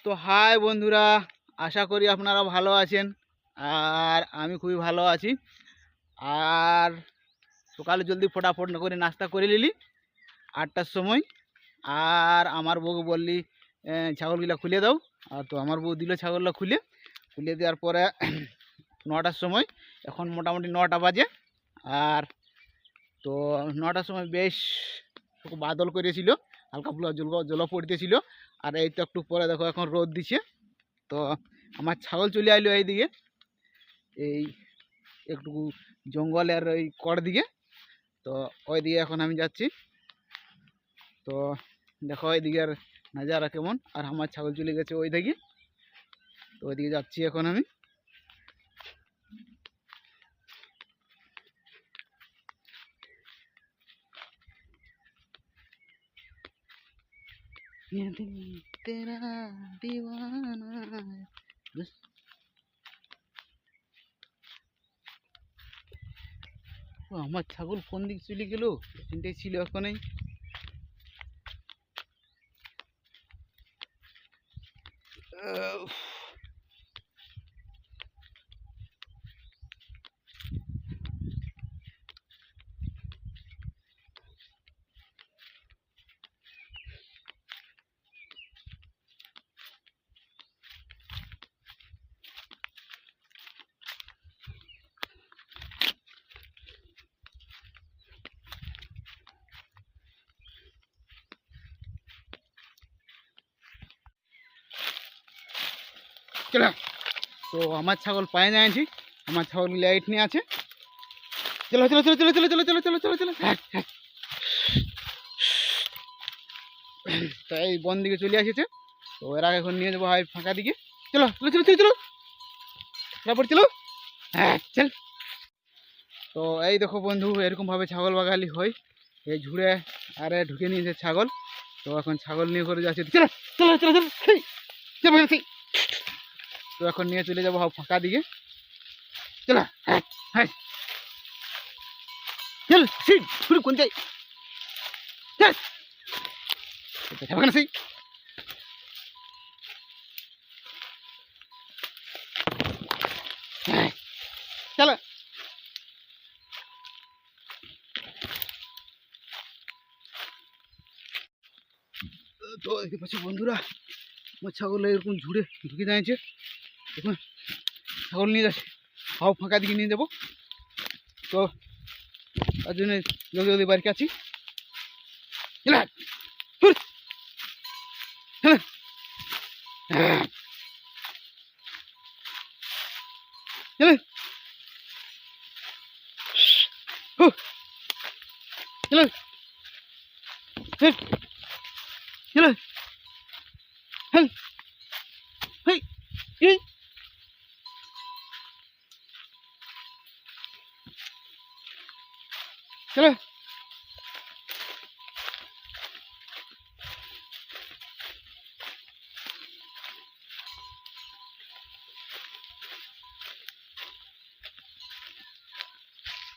তো হাই বন্ধুরা, আশা করি আপনারা ভালো আছেন। আর আমি খুবই ভালো আছি। আর সকালে জলদি ফটাফট করে নাস্তা করে নিলি 8টার সময়। আর আমার বউকে বললি ছাগলগুলো খুলে দাও। আর তো আমার বউ দিল ছাগলগুলো খুলে দেওয়ার পরে 9টার সময়, এখন মোটামুটি 9টা বাজে। আর তো 9টার সময় বেশ বাদল করেছিল, হালকা ফুলকা জল পড়তেছিল। আর এই তো একটু পরে দেখো এখন রোদ দিছে। তো আমার ছাগল চলে আইলো এইদিকে, এই একটু জঙ্গলের ওই কড় দিকে। তো ওই দিকে এখন আমি যাচ্ছি। তো দেখো ওইদিকের নাজারা কেমন। আর আমার ছাগল চলে গেছে ওই দিকে, তো ওইদিকে যাচ্ছি এখন আমি। তেরা দিওয়ানা। আমার ছাগল কোন দিক চলে গেল, চিন্তাই ছিল এখনই। চলো, তো আমার ছাগল পায়ে যায়ছি, আমার ছাগল লাইট নিয়ে আছে। চলো চলো চলো চলো চলো চলো চলো চলো চলো চলো। তো এই বন দিকে চলে এসেছে, তো এরা এখন নিয়ে যাবো হয় ফাঁকা দিকে। চলো চলো চলো চলো চলো তারপর চলো। হ্যাঁ চল। তো এই দেখো বন্ধু, এরকমভাবে ছাগল বাগালি হয়। এই ঝুড়ে আরে ঢুকে নিয়েছে ছাগল। তো এখন ছাগল নিয়ে করে যাচ্ছে। চলো চলো চলো চলো চলো। তো এখন নিয়ে চলে যাবো ফাঁকা দিকে। চলো হ্যাঁ হ্যাঁ চল শুরু কোন যাই। চল সেই চলো। তো দেখতে পাচ্ছি বন্ধুরা, আমার ছাগল এরকম ঝুড়ে ঢুকে যাচ্ছে। এখন ছাগল নিয়ে যাচ্ছে ফাঁকা দিকে নিয়ে যাবো। তো তার জন্য জলদি জলদি বাড়িতে আছি। চলো